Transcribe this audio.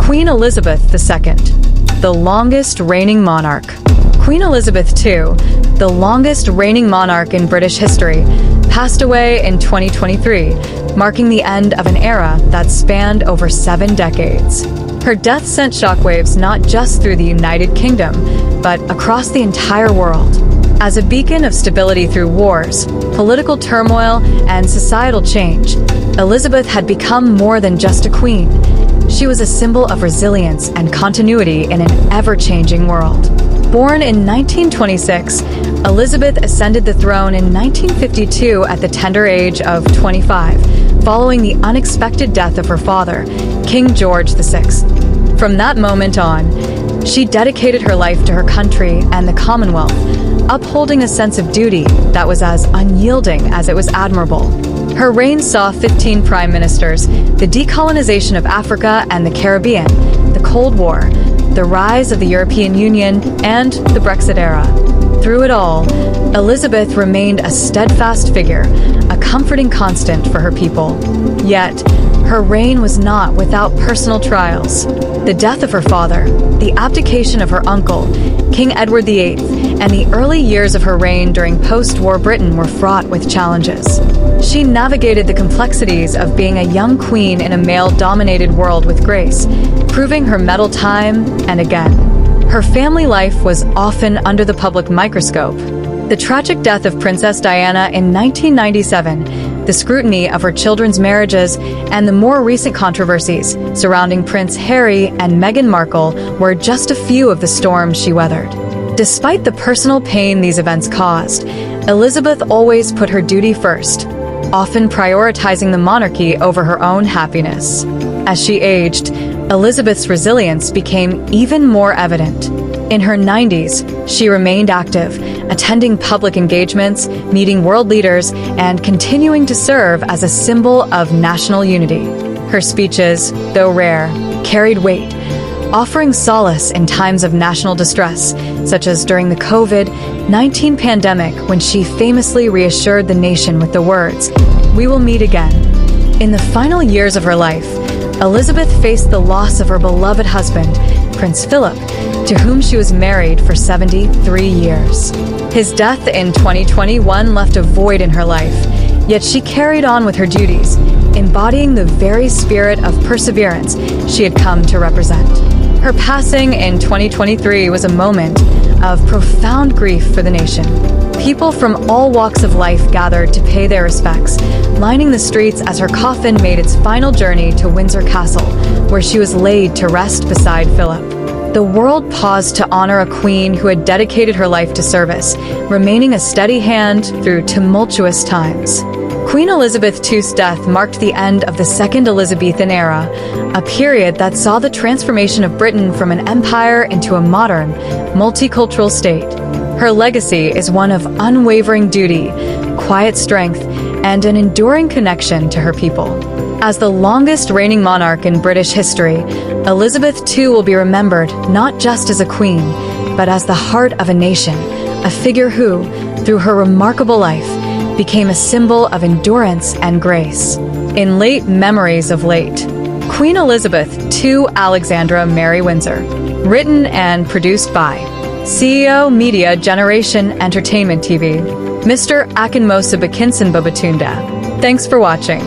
Queen Elizabeth II, the longest reigning monarch. Queen Elizabeth II, the longest reigning monarch in British history, passed away in 2023, marking the end of an era that spanned over 7 decades. Her death sent shockwaves not just through the United Kingdom, but across the entire world. As a beacon of stability through wars, political turmoil, and societal change, Elizabeth had become more than just a queen. She was a symbol of resilience and continuity in an ever-changing world. Born in 1926, Elizabeth ascended the throne in 1952 at the tender age of 25, following the unexpected death of her father, King George VI. From that moment on, she dedicated her life to her country and the Commonwealth, upholding a sense of duty that was as unyielding as it was admirable. Her reign saw 15 prime ministers, the decolonization of Africa and the Caribbean, the Cold War, the rise of the European Union, and the Brexit era. Through it all, Elizabeth remained a steadfast figure, a comforting constant for her people. Yet, her reign was not without personal trials. The death of her father, the abdication of her uncle, King Edward VIII, and the early years of her reign during post-war Britain were fraught with challenges. She navigated the complexities of being a young queen in a male-dominated world with grace, proving her mettle time and again. Her family life was often under the public microscope. The tragic death of Princess Diana in 1997, the scrutiny of her children's marriages, and the more recent controversies surrounding Prince Harry and Meghan Markle were just a few of the storms she weathered. Despite the personal pain these events caused, Elizabeth always put her duty first, often prioritizing the monarchy over her own happiness. As she aged, Elizabeth's resilience became even more evident. In her 90s, she remained active, attending public engagements, meeting world leaders, and continuing to serve as a symbol of national unity. Her speeches, though rare, carried weight, offering solace in times of national distress, such as during the COVID-19 pandemic when she famously reassured the nation with the words, "We will meet again." In the final years of her life, Elizabeth faced the loss of her beloved husband, Prince Philip, to whom she was married for 73 years. His death in 2021 left a void in her life, yet she carried on with her duties, embodying the very spirit of perseverance she had come to represent. Her passing in 2023 was a moment of profound grief for the nation. People from all walks of life gathered to pay their respects, lining the streets as her coffin made its final journey to Windsor Castle, where she was laid to rest beside Philip. The world paused to honor a queen who had dedicated her life to service, remaining a steady hand through tumultuous times. Queen Elizabeth II's death marked the end of the Second Elizabethan era, a period that saw the transformation of Britain from an empire into a modern, multicultural state. Her legacy is one of unwavering duty, quiet strength, and an enduring connection to her people. As the longest reigning monarch in British history, Elizabeth II will be remembered not just as a queen, but as the heart of a nation, a figure who, through her remarkable life, became a symbol of endurance and grace. In late memories of late, Queen Elizabeth II Alexandra Mary Windsor. Written and produced by CEO Media Generation Entertainment TV. Mr. AKINMOSU BAKINSON BABATUNDE. Thanks for watching.